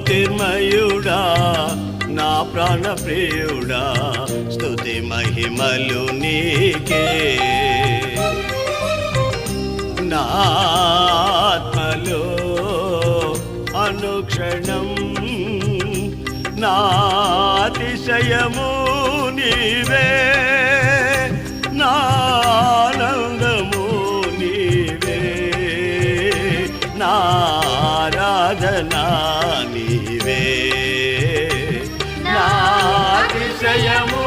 జ్యోతిర్మయుడా నా ప్రాణ ప్రియుడా స్తుతి మహిమలు నీకే నా ఆత్మలో అనుక్షణం నా అతిశయము నీవే నా ఆనందము నీవే నా ఆరాధనా నీవే నా అతిశయము